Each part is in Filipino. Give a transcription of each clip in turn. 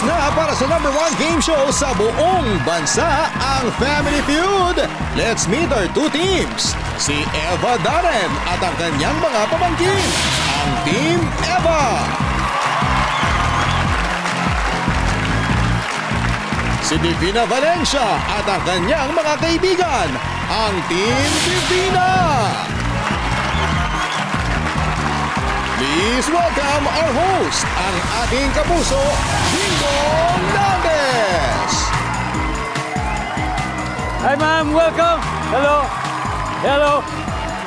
na para sa #1 game show sa buong bansa, ang Family Feud. Let's meet our two teams. Si Eva Darren at ang kanyang mga pamangkin, ang Team Eva. Si Divina Valencia at ang kanyang mga kaibigan, ang Team Divina. Please welcome our host, ang ating kapuso, Dingdong Dantes. Hi, ma'am. Welcome. Hello. Hello.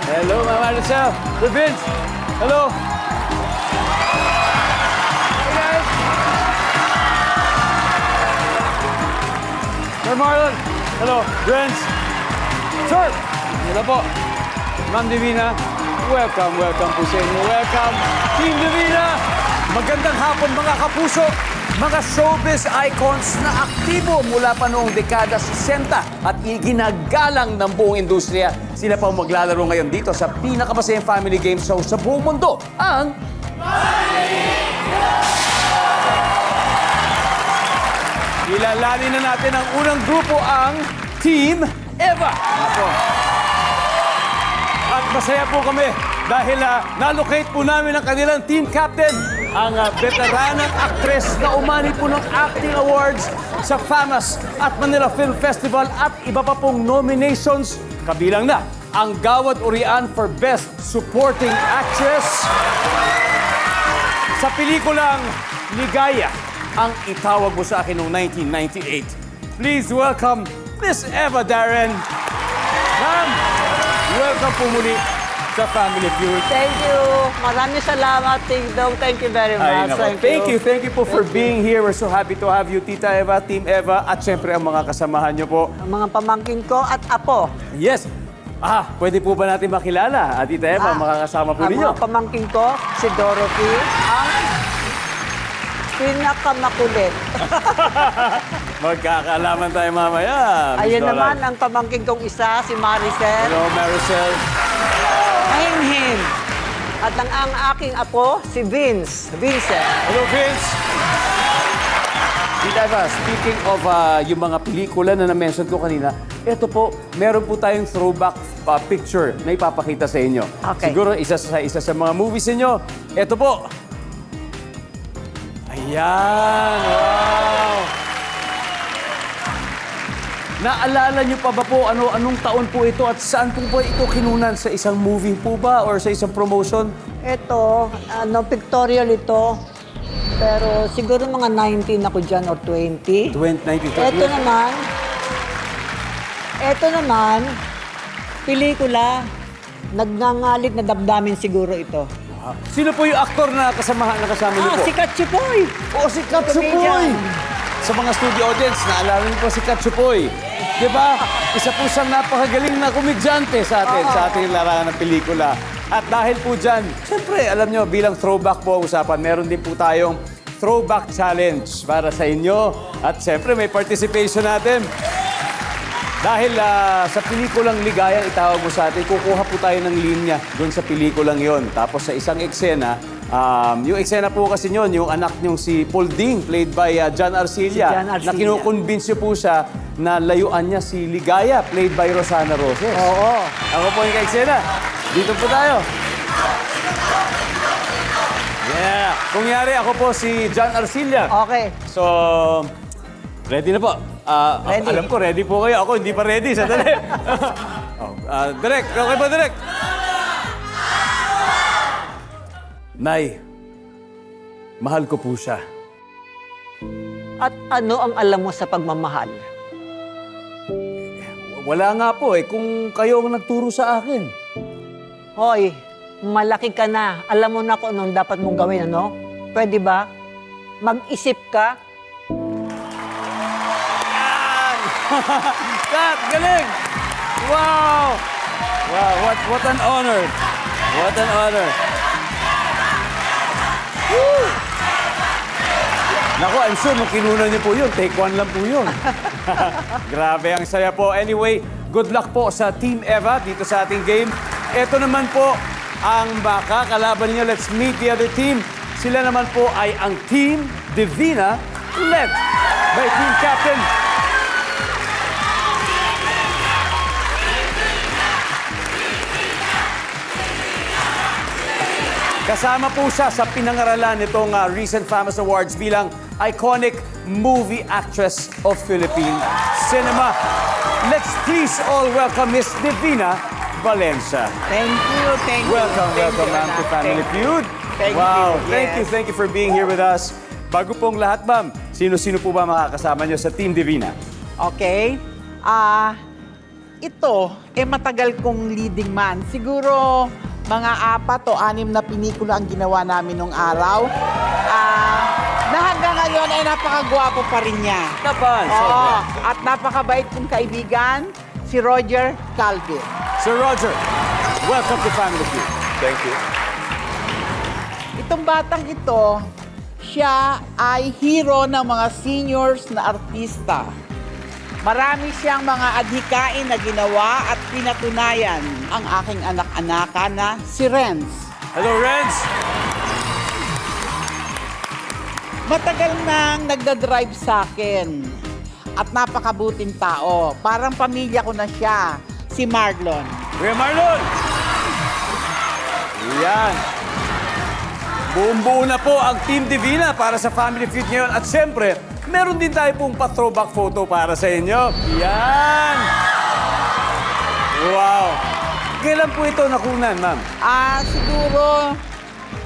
Hello, Ma'am Maricel. The Vince. Hello. Hey, guys. Sir Marlon. Hello. Vince. Sir. Hello po. Ma'am Divina. Welcome po sa inyo. Welcome, Team Divina. Magandang hapon, mga kapuso. Mga showbiz icons na aktibo mula pa noong dekada 60 at ginagalang ng buong industriya. Sila pa ang maglalaro ngayon dito sa pinakamasayang family game show sa buong mundo, ang... Kilalanin na natin ang unang grupo, ang Team Eva. Ako. At masaya po kami dahil na-locate po namin ang kanilang team captain, ang veteranang actress na umani po ng acting awards sa FAMAS at Manila Film Festival at iba pa pong nominations. Kabilang na ang Gawad Urian for Best Supporting Actress sa pelikulang Ligaya, ang Itawag Mo Sa Akin noong 1998. Please welcome Miss Eva Darren. Ma'am, welcome po muli sa Family Feud. Thank you. Maraming salamat, Dingdong. Thank you very much. Thank you po for being here. We're so happy to have you, Tita Eva, Team Eva, at syempre ang mga kasamahan niyo po. Ang mga pamangkin ko at apo. Yes. Pwede po ba natin makilala, Tita Eva, ang makakasama po ninyo? Ang mga pamangkin ko, si Dorothy, ang pinakamakulit. Magkakaalaman tayo mamaya. Ayun naman, ang pamangkin kong isa, si Maricel. Hello, Maricel. Him. At ang aking apo, si Vincent. Hello, Vince. Tita Eva, speaking of yung mga pelikula na na-mention ko kanina, ito po, meron po tayong throwback picture na ipapakita sa inyo. Okay. Siguro isa sa mga movies ninyo. Ito po. Ayan, wow! Naalala niyo pa ba po anong taon po ito at saan po ba ito kinunan? Sa isang movie po ba or sa isang promotion? Ito, pictorial ito. Pero siguro mga 19 ako dyan or 20. 1920. Ito naman, pelikula. Nagngangalit na damdamin siguro ito. Sino po yung aktor na kasama niyo po? Si Katsupoy! Oo, si Katsupoy! Sa mga studio audience, naalala niyo po si Katsupoy. Di ba? Isa po siyang napakagaling na komedyante sa atin, sa ating larangan ng pelikula. At dahil po dyan, siyempre, alam nyo, bilang throwback po ang usapan, meron din po tayong throwback challenge para sa inyo. At siyempre, may participation natin. Dahil sa pelikulang Ligaya, Itawag Mo Sa Atin, kukuha po tayo ng linya doon sa pelikulang yon. Tapos sa isang eksena, yung eksena po kasi yun, yung anak niyong si Paul Ding, played by John Arcilla, na kinukonvince po siya na layuan niya si Ligaya, played by Rosana Roses. Oo. Ako po yung ka-eksena. Dito po tayo. Yeah. Kung yari, ako po si John Arcilla. Okay. So, ready na po. Ready. Alam ko, ready po kayo. Ako, hindi pa ready. Sandali. Direk, okay ba, Direk? Nay, mahal ko po siya. At ano ang alam mo sa pagmamahal? Wala nga po kung kayo ang nagturo sa akin. Hoy, malaki ka na. Alam mo na kung anong dapat mong gawin, ano? Pwede ba? Mag-isip ka. Kat, galing! Wow! Wow, what an honor. What an honor. Woo! Naku, I'm sure nung kinunan niyo po yun, take one lang po yun. Grabe, ang saya po. Anyway, good luck po sa Team Eva dito sa ating game. Ito naman po ang makakalaban niyo. Let's meet the other team. Sila naman po ay ang Team Divina led by Team Captain kasama po siya sa pinangaralan nitong recent Famous Awards bilang Iconic Movie Actress of Philippine Cinema. Let's please all welcome Miss Divina Valencia. Thank you, thank you. Welcome, Thank welcome you, ma'am to anak. Family Feud. Thank Wow, you, thank you for being here with us. Bago pong lahat ma'am, sino-sino po ba makakasama niyo sa Team Divina? Okay. Ito, matagal kong leading man. Siguro, mga 4 o 6 na pelikula ang ginawa namin nung araw. Na hanggang ngayon ay napakagwapo pa rin niya. Napan, Oo, at napakabait kong kaibigan, si Roger Calvin. Sir Roger, welcome to Family Feud. Thank you. Itong batang ito, siya ay hero ng mga seniors na artista. Marami siyang mga adhikain na ginawa at pinatunayan ang aking anak-anaka na si Renz. Hello, Renz. Matagal nang nagdadrive sa akin at napakabuting tao. Parang pamilya ko na siya, si Marlon. Kuya Marlon! Yan. Buong-buo na po ang Team Divina para sa Family Feud ngayon. At siyempre, meron din tayo pong pa-throwback photo para sa inyo. Yan! Wow! Kailan po ito nakunan, ma'am? Siguro,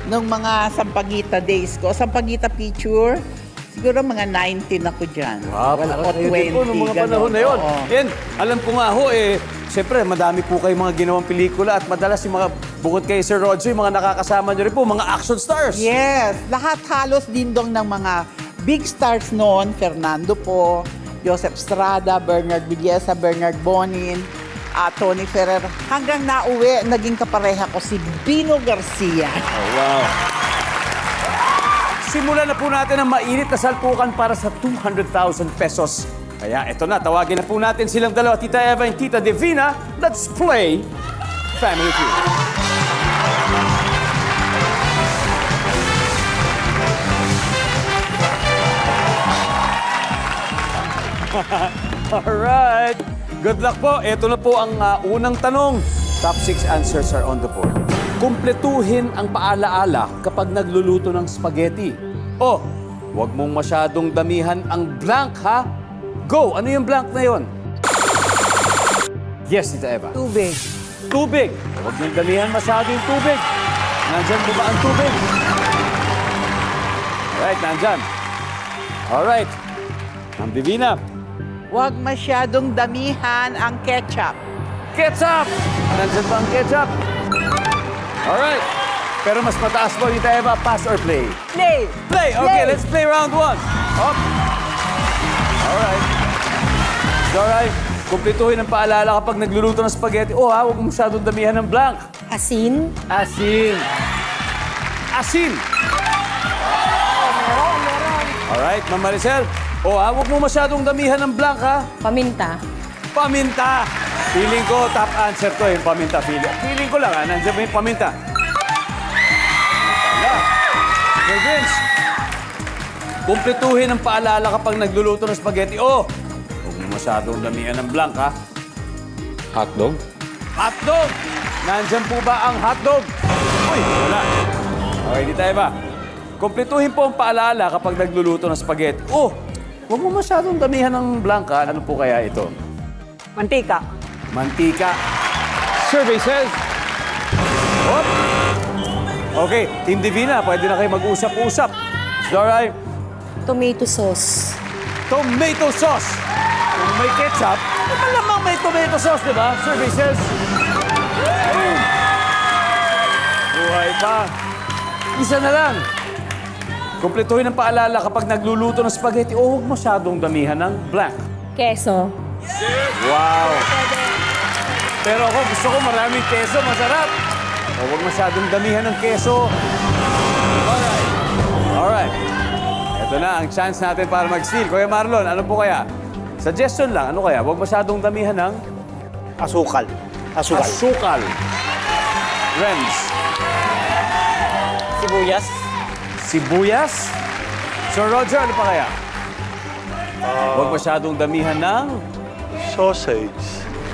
nung mga Sampaguita days ko, Sampaguita picture, siguro mga 19 ako dyan. Wow, O para kayo din po nung mga ganon. panahon na yun. Oo. And alam ko nga ho, siyempre, madami po kayong mga ginawang pelikula at madalas yung mga, bukod kay Sir Roger, yung mga nakakasama nyo rin po, mga action stars. Yes, lahat halos dindong ng mga big stars noon, Fernando po, Joseph Estrada, Bernard Villesa, Bernard Bonin, Tony Ferrer, hanggang nauwi, naging kapareha ko si Bino Garcia. Oh, wow. Simulan na po natin ang mainit na salpukan para sa 200,000 pesos. Kaya eto na, tawagin na po natin silang dalawa, Tita Eva and Tita Divina. Let's play Family Feud. Alright. Good luck po. Ito na po ang unang tanong. Top 6 answers are on the board. Kumpletuhin ang paalaala kapag nagluluto ng spaghetti. Oh, huwag mong masyadong damihan ang blank, ha? Go! Ano yung blank na yon? Yes, Tita Eva. Tubig. Tubig. Huwag mong damihan masyado yung tubig. Nandyan mo ba ang tubig? Alright, nandyan. Alright. Ang Divina. Huwag masyadong damihan ang ketchup. Ketchup! Nandyan ba ang ketchup? Alright. Pero mas mataas po, Tita Eva, pass or play? Play. Play! Okay, Play. let's play round 1. Up. Alright. Alright. Kumpletuhin ang paalala kapag nagluluto ng spaghetti. Oh, huwag mo masyadong damihan ng blank. Asin, Asin. Asin. Alright, Ma'am Maricel. Oh, huwag mo masyadong damihan ng blank, ha? paminta, Paminta. Feeling ko, top answer to yung paminta. Feeling ko lang, ha? Nandiyan ba yung paminta? Wala. Sir Vince, kumpletuhin ang paalala kapag nagluluto ng spaghetti. Oh, huwag mo masyadong damihan ng blank, ha? Hotdog? Hotdog! Nandyan po ba ang hotdog? Uy, wala. Okay, di tayo ba? Kumpletuhin po ang paalala kapag nagluluto ng spaghetti. Oh, huwag mo masyadong damihan ng blanca. Ano po kaya ito? Mantika. Mantika. Survey says... Hop! Okay, Team Divina, pwede na kayo mag-usap-usap. Is that right? tomato sauce, Tomato sauce. Kung may ketchup, malamang may tomato sauce, di ba? Survey says... Boom. Buhay pa. Isa na lang. Kumpletuhin ang paalala kapag nagluluto ng spaghetti. Oh, huwag masyadong damihan ng blank. keso, Wow! Pero ako, gusto ko maraming keso. Masarap. Oh, huwag masyadong damihan ng keso. Alright. Alright. Ito na ang chance natin para mag-steal. Kuya Marlon, ano po kaya? Suggestion lang. Ano kaya? Huwag masyadong damihan ng Asukal. Asukal. asukal. Renz. Sibuyas. Sibuyas. Sir Roger, ano pa kaya? Huwag masyadong damihan ng Sausage.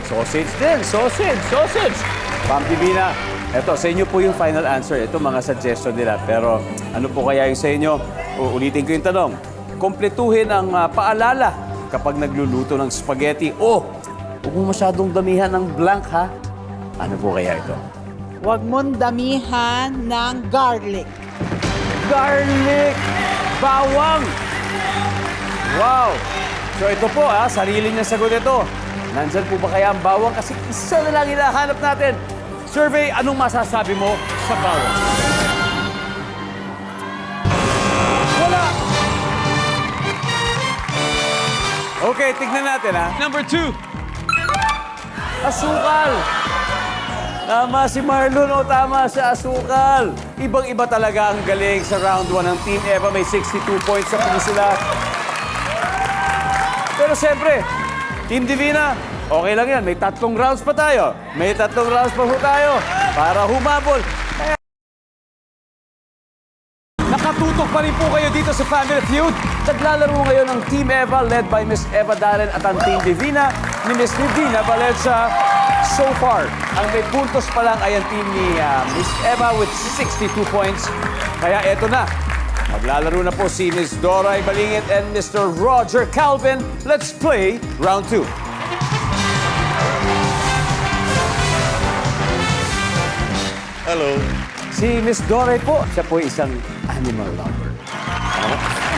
sausage din. Sausage. Ma'am Divina, eto, sa inyo po yung final answer. Ito mga suggestion nila. Pero ano po kaya yung sa inyo? Ulitin ko yung tanong. Kompletuhin ang paalala kapag nagluluto ng spaghetti. O, huwag mo masyadong damihan ng blank, ha? Ano po kaya ito? Huwag mong damihan ng garlic. Garlic! Bawang! Wow! So ito po, sarili niya sagot ito. Nandyan po ba kaya ang bawang? Kasi isa na lang hinahanap natin. Survey, anong masasabi mo sa bawang? Wala! Okay, tignan natin, ha? Number 2. Asukal! Tama si Marlon o tama sa asukal. Ibang-iba talaga ang galing sa round 1 ng Team Eva. May 62 points sa sila. Pero siyempre, Team Divina, okay lang yan. May 3 rounds pa tayo. May 3 rounds pa ho tayo para humabol. Kaya nakatutok pa rin po kayo dito sa Family Feud. Naglalaro ngayon ng Team Eva led by Miss Eva Darren at ang Team Divina ni Miss Divina Valencia. So far, ang may puntos pa lang ay ang team ni Miss Eva with 62 points. Kaya eto na. Maglalaro na po si Miss Doray Balingit and Mr. Roger Calvin. Let's play round 2. Hello. Si Miss Doray po, siya po ay isang animal lover.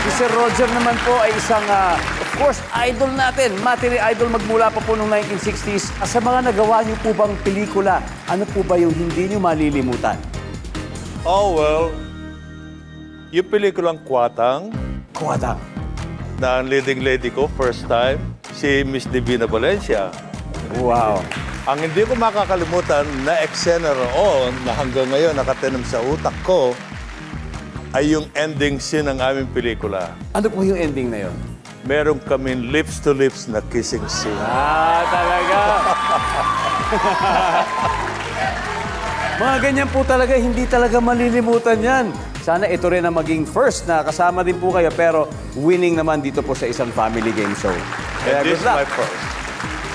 Si Sir Roger naman po ay isang, of course, idol natin. Matinee idol magmula pa po noong 1960s. Sa mga nagawa niyo po bang pelikula, ano po ba yung hindi niyo malilimutan? Oh, well, yung pelikulang Kwatang Kuwatang. na ang leading lady ko, first time, si Miss Divina Valencia. Wow. Ang hindi ko makakalimutan na eksena roon na hanggang ngayon nakatanim sa utak ko ay yung ending scene ng aming pelikula. Ano po yung ending na yun? Meron kaming lips-to-lips na kissing scene. Talaga. Mga ganyan po talaga, hindi talaga malilimutan yan. Sana ito rin ang maging first na kasama din po kayo, pero winning naman dito po sa isang family game show. Kaya And this good is my luck. first.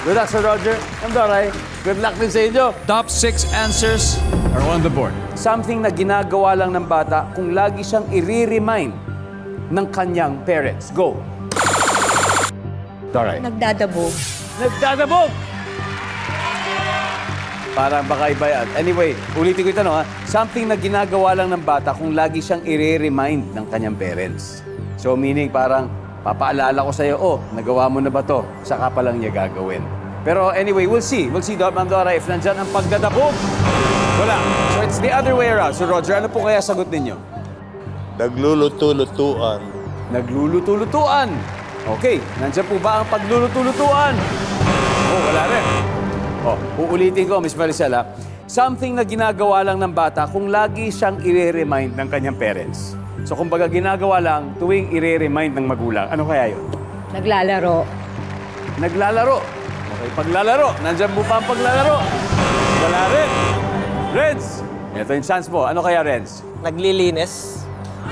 Good luck, Sir Roger. I'm Doray. Good luck din sa inyo. Top 6 answers are on the board. Something na ginagawa lang ng bata kung lagi siyang i-remind ng kanyang parents. Go. Doray. Nagdadabog. Nagdadabog! Parang baka iba yan. Anyway, ulitin ko yung tanong, ha? Something na ginagawa lang ng bata kung lagi siyang i-remind ng kanyang parents. So meaning parang, papaalala ko sa'yo, nagawa mo na ba to? Saka pa lang niya gagawin. Pero anyway, we'll see. We'll see, Ma'am Dora, if nandyan ang pagdadabog. Wala. So it's the other way around. So Roger, ano po kaya sagot ninyo? Nagluluto-lutuan. Nagluluto-lutuan. Okay, nandyan po ba ang pagluluto-lutuan? Wala rin. Uulitin ko, Miss Maricela. Something na ginagawa lang ng bata kung lagi siyang i-remind ng kanyang parents. So kumbaga ginagawa lang tuwing i-remind ng magulang. Ano kaya yun? Naglalaro. Naglalaro. Okay, paglalaro. Nandyan po pa ang paglalaro. Wala rin. Renz, ito yung chance mo. Ano kaya, Renz? Naglilinis.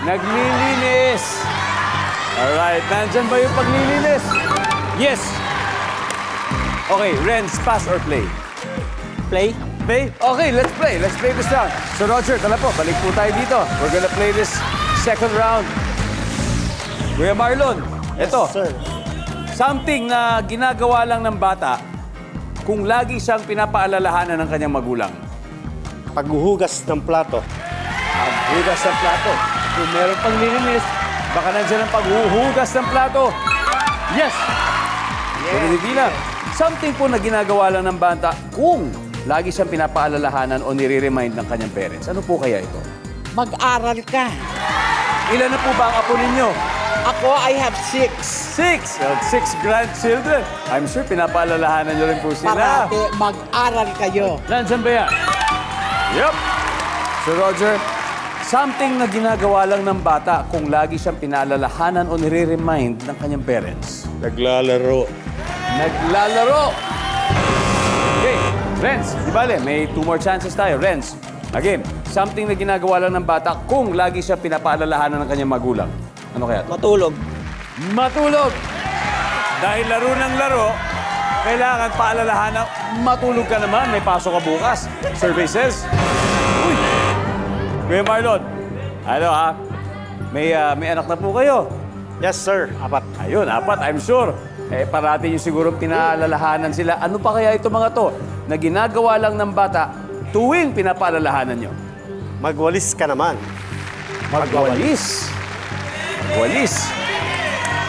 Naglilinis. Alright, nandyan ba yung paglilinis? Yes. Okay, Renz, pass or play? Play. Play? Okay, let's play. Let's play this round. So Roger, tala po, balik po tayo dito. We're gonna play this second round. Kuya Marlon, ito. Sir. Something na ginagawa lang ng bata kung lagi siyang pinapaalalahanan ng kanyang magulang. Paghuhugas ng plato. Paghuhugas ng plato. Kung meron pang nilinis, baka nandiyan ang paghuhugas ng plato. Yes! Divina, something po na ginagawa lang ng bata kung lagi siyang pinapaalalahanan o nire-remind ng kanyang parents. Ano po kaya ito? Mag-aral ka. Ilan na po ba ang apo ninyo? Ako, I have 6. 6! 6 grandchildren. I'm sure pinapaalalahanan niyo rin po sila. Parati, mag-aral kayo. Nandyan ba yan? Yup! So Roger, something na ginagawa lang ng bata kung lagi siyang pinaalalahanan o nire-remind ng kanyang parents. Naglalaro. Naglalaro! Okay, Renz, di bale, may 2 more chances tayo. Renz, again, something na ginagawa lang ng bata kung lagi siya pinapaalalahanan ng kanyang magulang. Ano kaya? Matulog. Matulog! dahil laro ng laro, kailangan paalalahanan, matulog ka naman, may pasok ka bukas. Survey says. Uy! Kuya Marlon, ano ha? May anak na po kayo. Yes, sir. 4. Ayun, 4, I'm sure. Parati nyo siguro pinaalalahanan sila. Ano pa kaya ito mga to na ginagawa lang ng bata tuwing pinapaalalahanan nyo? Magwalis ka naman. Magwalis. Magwalis.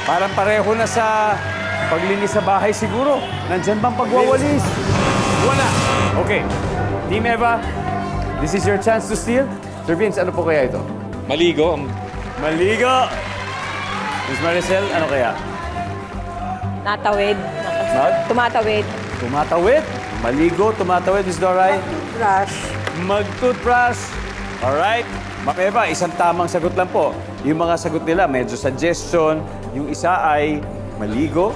Parang pareho na sa paglinis sa bahay siguro. Nandyan bang pagwawalis? Wala. Okay. Team Eva, this is your chance to steal. Sir Vince, ano po kaya ito? Maligo. Maligo! Miss Maricel, ano kaya? Natawid. Mag? Tumatawid. Tumatawid? Maligo, tumatawid, Miss Doray? Brush. Mag-toothbrush. Alright. Makeba, isang tamang sagot lang po. Yung mga sagot nila, medyo suggestion. Yung isa ay maligo,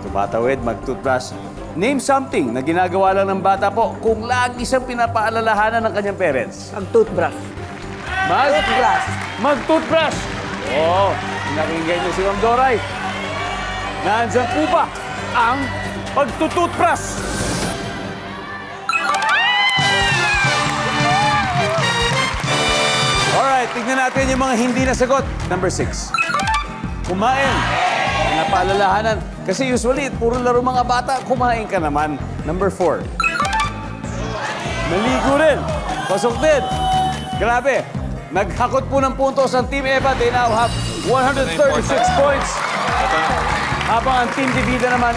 tumatawid, mag-toothbrush. Name something na ginagawa lang ng bata po kung lagi siyang pinapaalalahanan ng kanyang parents. Ang toothbrush. Mag-toothbrush. Mag-toothbrush. Oo. Nakinggan niyo si Ma'am Doray. Nandiyan po ba ang pagtutoothbrush? Alright, tignan natin yung mga hindi nasagot. Number 6. Kumain. Napaalalahanan. Kasi usually, puro laro mga bata, kumain ka naman. Number 4. Maligo rin. Pasok din. Grabe. Naghakot po ng puntos ang Team Eva. They now have 136 points. Habang ang Team Divida naman,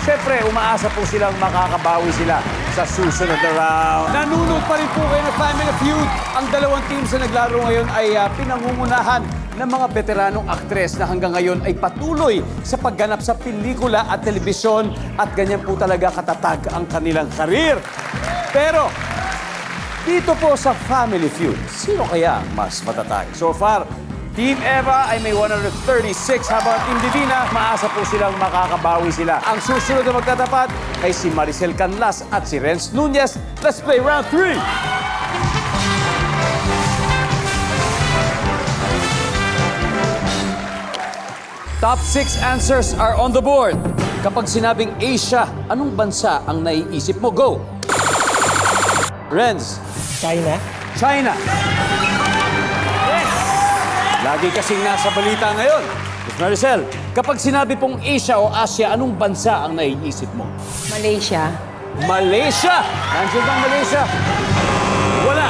syempre, umaasa po silang makakabawi sila sa susunod na round. Nanunod pa rin po kayo ng Family Feud. Ang dalawang teams na naglaro ngayon ay pinangungunahan ng mga veteranong aktres na hanggang ngayon ay patuloy sa pagganap sa pelikula at telebisyon at ganyan po talaga katatag ang kanilang karir. Pero, dito po sa Family Feud, sino kaya mas matatag? So far, Team Eva ay may 136 habang Team Divina, maasa po silang makakabawi sila. Ang susunod na magtatapat ay si Maricel Canlas at si Renz Nunez. Let's play round 3! Top 6 answers are on the board. Kapag sinabing Asia, anong bansa ang naiisip mo? Go! Renz. China. China. Yes! Lagi kasing nasa balita ngayon. Miss Maricel, kapag sinabi pong Asia o Asia, anong bansa ang naiisip mo? Malaysia. Malaysia! Nandiyan bang Malaysia? Wala.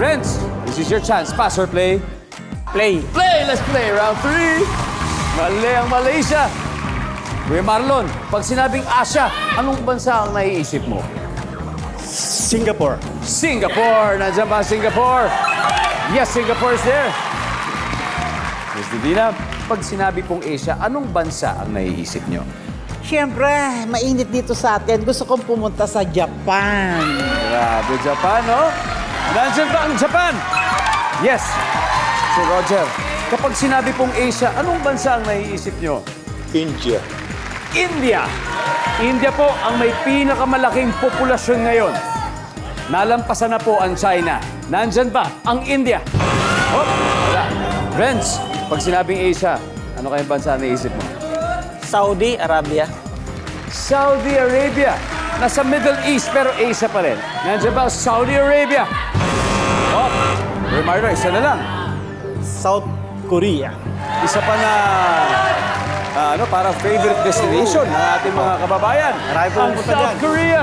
Renz, this is your chance. Pass or play? Play. Play! Let's play round 3! Mali ang Malaysia. Kuya Marlon, pag sinabing Asia, anong bansa ang naiisip mo? Singapore. Singapore! Nandiyan ba ang Singapore? Yes, Singapore is there. Miss Divina, pag sinabi pong Asia, anong bansa ang naiisip nyo? Siyempre, mainit dito sa atin. Gusto kong pumunta sa Japan. Grabe, Japan, no? Nandiyan ba ang Japan? Yes. Si Roger, kapag sinabi pong Asia, anong bansa ang naiisip nyo? India. India. India po ang may pinakamalaking populasyon ngayon. Nalampasan na po ang China. Nandyan ba ang India? Oh, wala. Renz, pag sinabing Asia, ano kayong bansa na naisip mo? Saudi Arabia. Saudi Arabia. Nasa Middle East pero Asia pa rin. Nandyan ba ang Saudi Arabia? Oh, Marlo, isa na lang. South Korea. Isa pa na parang favorite destination ng ating mga kababayan. Marami po Ang pupunta South dyan. Korea.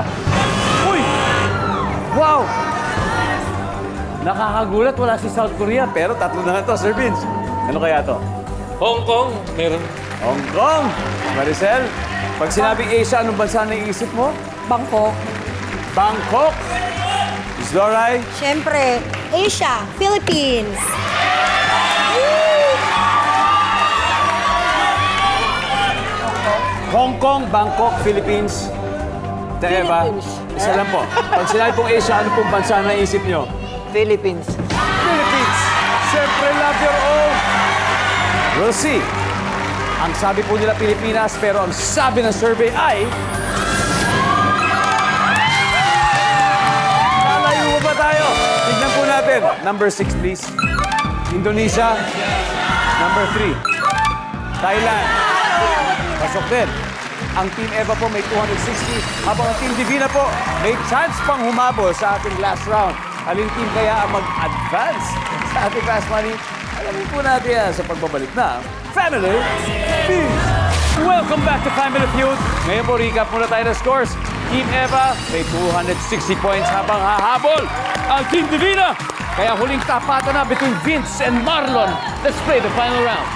Uy! Wow! Nakakagulat, wala si South Korea, pero tatlo na to, Sir Vince. Ano kaya to? Hong Kong, meron. Hong Kong! Maricel, pag sinabing Asia, anong bansa na iisip mo? Bangkok. Bangkok! Miss Doray? Siyempre, Asia. Philippines. Hong Kong, Bangkok, Philippines. Eva, isa lang po. Pag sinabi pong Asia, ano pong bansa na isip nyo? Philippines. Philippines! Siyempre, love your own! We'll see. Ang sabi po nila Pilipinas, pero ang sabi ng survey ay... Lalayo pa ba tayo? Tignan po natin. Number 6, please. Indonesia. Number 3. Thailand. pasok din. Ang Team Eva po may 260, habang ang Team Divina po may chance pang humabol sa ating last round. Aling team kaya ang mag-advance sa ating fast money? Alamin po natin yan sa pagbabalik na Family Feud. Welcome back to Family Feud. Ngayon po, recap muna tayo ng scores. Team Eva may 260 points habang hahabol ang Team Divina. Kaya huling tapatan na between Vince and Marlon. Let's play the final round.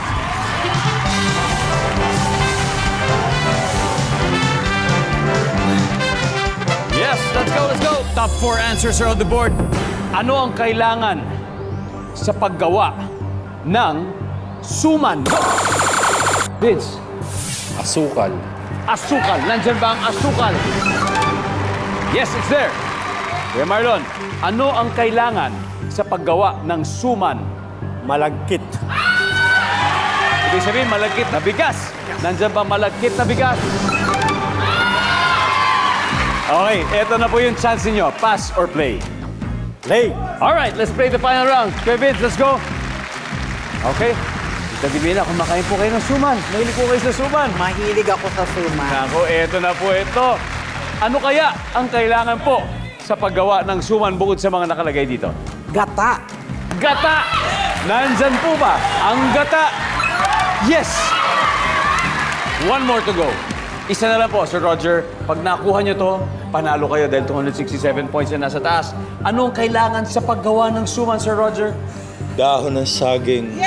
Yes, let's go, let's go. Top 4 answers are on the board. Ano ang kailangan sa paggawa ng suman? Vince, Asukal. asukal. Nandyan ba ang asukal? Yes, it's there. Kuya Marlon, ano ang kailangan sa paggawa ng suman? Malagkit. Ibig sabihin, malagkit na bigas. Nandyan ba malagkit na bigas? Okay, eto na po yung chance niyo. Pass or play? Play. Alright, let's play the final round. Kuya Vince, let's go. Okay. Tita Divina, kumakain po kayo ng suman. Mahilig po kayo sa suman. Mahilig ako sa suman. Ako, eto na po ito. Ano kaya ang kailangan po sa paggawa ng suman bukod sa mga nakalagay dito? Gata. Gata! Nandyan po ba ang gata? Yes! One more to go. Isa na lang po, Sir Roger. Pag nakuha niyo to, panalo kayo dahil 267 points na nasa taas. Ano ang kailangan sa paggawa ng suman, Sir Roger? Dahon ng saging.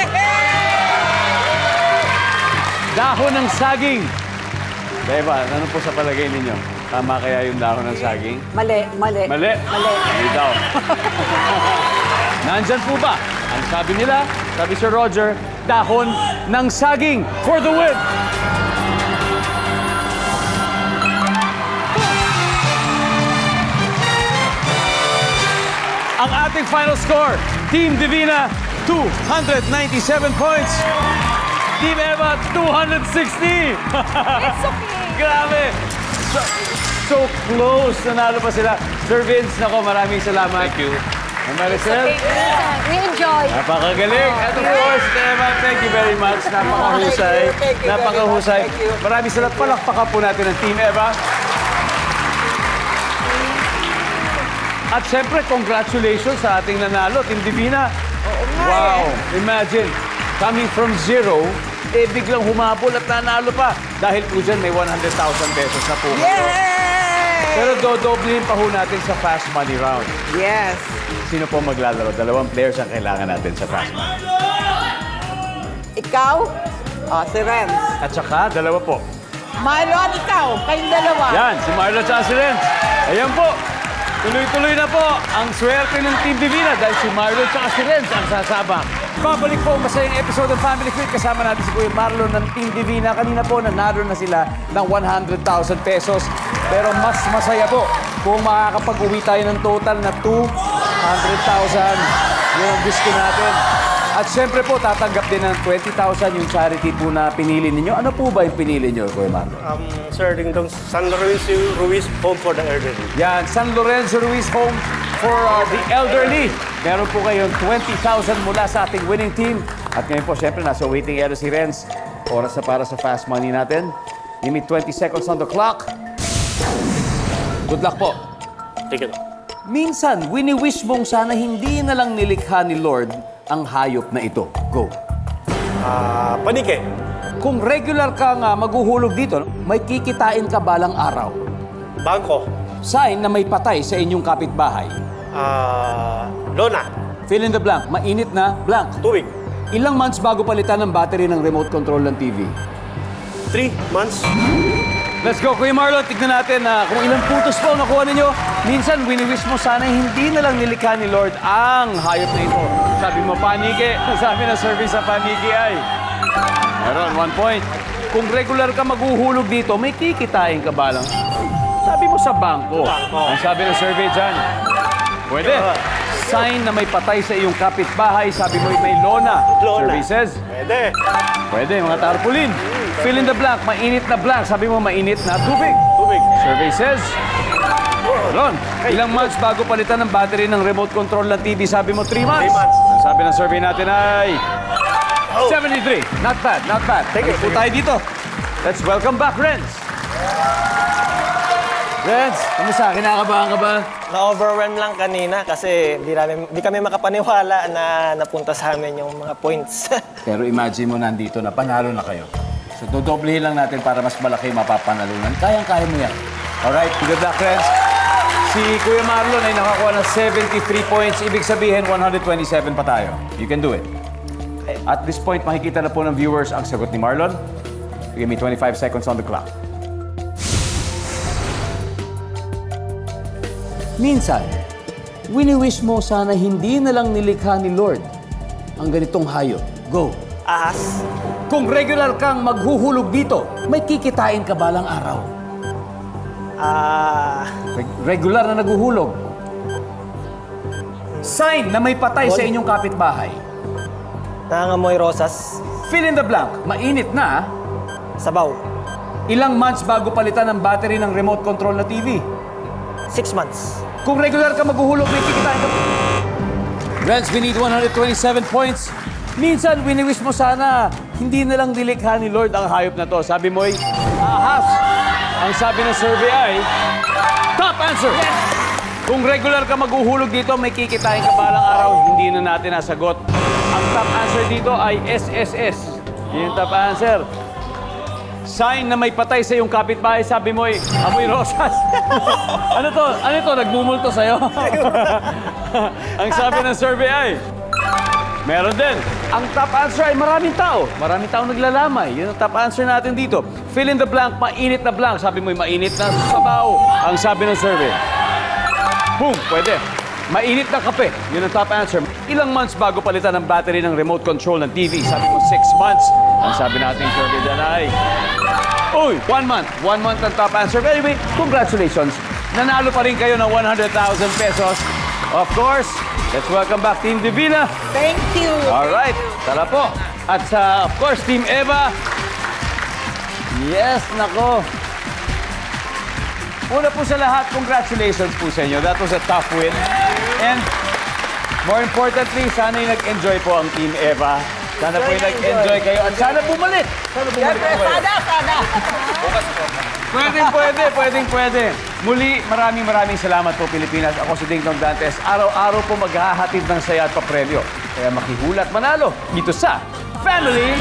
Dahon ng saging. Diba, ano po sa palagay ninyo? Tama kaya yung dahon ng saging? Mali, mali. Mali? Mali. Mali daw. Nandyan po ba? Ang sabi nila, sabi Sir Roger, dahon ng saging for the win. Ang ating final score, Team Divina, 297 points. Team Eva, 260. It's okay. Grabe. So close. Nanalo pa sila. Sir Vince, nako, maraming salamat. Thank you. And Maricel, We enjoy. napakagaling. At of course, Eva, thank you very much. Napakahusay. Thank you very Napakahusay. much. Thank you. Maraming salamat. Palakpakan po natin ang Team Eva. At syempre, congratulations sa ating nanalo, Team Divina. Wow! Imagine, coming from zero, biglang humabol at nanalo pa. Dahil po dyan, may 100,000 pesos na po. Pero dodoblihin pa ho natin sa Fast Money Round. Yes. Sino po maglalaro? 2 players ang kailangan natin sa Fast Money. Ikaw, si Renz. At saka, 2 po. Marlon, ikaw. Kayong dalawa. Yan, si Marlon at si Renz. Ayan po. Tuloy-tuloy na po ang swerte ng Team Divina dahil si Marlon at si Renz ang sasabak. Babalik po ang masayang episode ng Family Feud. Kasama natin si Kuya Marlon ng Team Divina. Kanina po, nanalo na sila ng 100,000 pesos. Pero mas masaya po kung makakapag-uwi tayo ng total na 200,000. Yun ang gusto natin. At syempre po, tatanggap din ng 20,000 yung charity po na pinili ninyo. Ano po ba yung pinili nyo, Kuya Marlon? Sir, dingdong San Lorenzo Ruiz Home for the Elderly. Yan, San Lorenzo Ruiz Home for the Elderly. Meron po kayong 20,000 mula sa ating winning team. At ngayon po, syempre, nasa waiting area si Renz. Oras na para sa fast money natin. Give me 20 seconds on the clock. Good luck po. Take it. Minsan, wini-wish mong sana hindi na lang nilikha ni Lord ang hayop na ito. Go. Panike. Kung regular kang maghuhulog dito, may kikitain ka balang araw. Bangko. Sign na may patay sa inyong kapitbahay. Lona. Fill in the blank. Mainit na blank. Tubig. Ilang months bago palitan ng battery ng remote control ng TV? 3 months. Let's go, Kuya Marlon. Tignan natin kung ilang putos po ang nakuha ninyo. Minsan, wini-wish mo sana hindi na lang nilikha ni Lord ang hayop na ito. Sabi mo, paniki. Sabi ng service sa paniki ay. Meron, 1 point. Kung regular ka maghuhulog dito, may kikitain ka ba lang? Sabi mo sa bangko. Ang sabi ng survey dyan. Pwede. Sign na may patay sa iyong kapitbahay. Sabi mo may lona. Survey says. Pwede. Pwede, mga tarpaulin. Fill in the blank. Mainit na blank. Sabi mo mainit na tubig. Tubig. Survey says. Ron, ilang months bago palitan ng battery ng remote control ng TV? Sabi mo 3 months. 3 months. Ang sabi ng survey natin ay 73. Not bad, not bad. Take it. Po tayo dito. Let's welcome back, Renz. Renz, kamusta? Kinakabahan ka ba? Na-overwhelm lang kanina kasi di kami makapaniwala na napunta sa amin yung mga points. Pero imagine mo nandito na, panalo na kayo. So, dodoblehin lang natin para mas malaki mapapanalunan. Kayang-kaya mo yan. Alright, good luck, Renz. Si Kuya Marlon ay nakakuha ng 73 points. Ibig sabihin, 127 pa tayo. You can do it. At this point, makikita na po ng viewers ang sagot ni Marlon. Give me 25 seconds on the clock. Minsan, wini-wish mo sana hindi na lang nilikha ni Lord ang ganitong hayop. Go! Ahas, Kung regular kang maghuhulog dito, may kikitain ka balang araw. Regular na naghuhulog. Sign na may patay sa inyong kapitbahay. nangangamoy rosas, Fill in the blank. Mainit na. sabaw, Ilang months bago palitan ang battery ng remote control na TV. 6 months. Kung regular ka maghuhulog, may kikitain ka. Renz, we need 127 points. Minsan, wini-wish mo sana hindi na lang nilikha ni Lord ang hayop na to. Sabi mo'y ahas. Ang sabi ng survey ay top answer. Kung regular ka maghuhulog dito, may kikitain ka balang araw. Hindi na natin nasagot. Ang top answer dito ay SSS. Yun yung top answer. Sign na may patay sa iyong kapitbahay, sabi mo'y amoy rosas. Ano to? Ano to? Nagmumulto sa'yo? Ang sabi ng survey ay meron din. Ang top answer ay maraming tao. Maraming tao naglalamay. Yun ang top answer natin dito. Fill in the blank, mainit na blank. Sabi mo'y mainit na sabaw. Ang sabi ng survey. Boom! Pwede. Mainit na kape. Yun ang top answer. Ilang months bago palitan ang battery ng remote control ng TV? Sabi mo, 6 months. Ang sabi natin survey dyan ay uy, 1 month. 1 month ang top answer. But anyway, congratulations. Nanalo pa rin kayo ng 100,000 pesos. Of course, let's welcome back Team Divina. Thank you. Alright, tara po. At sa, of course, Team Eva. Yes, nako. Una po sa lahat, congratulations po sa inyo. That was a tough win. And more importantly, sana'y nag-enjoy po ang Team Eva. Sana po nag-enjoy kayo. At sana bumalik. Sana bumalik po kayo. Sada. Pwede. Muli, maraming salamat po, Pilipinas. Ako si Ding Dong Dantes. Araw-araw po maghahatid ng saya at papremyo. Kaya makihulat manalo dito sa Family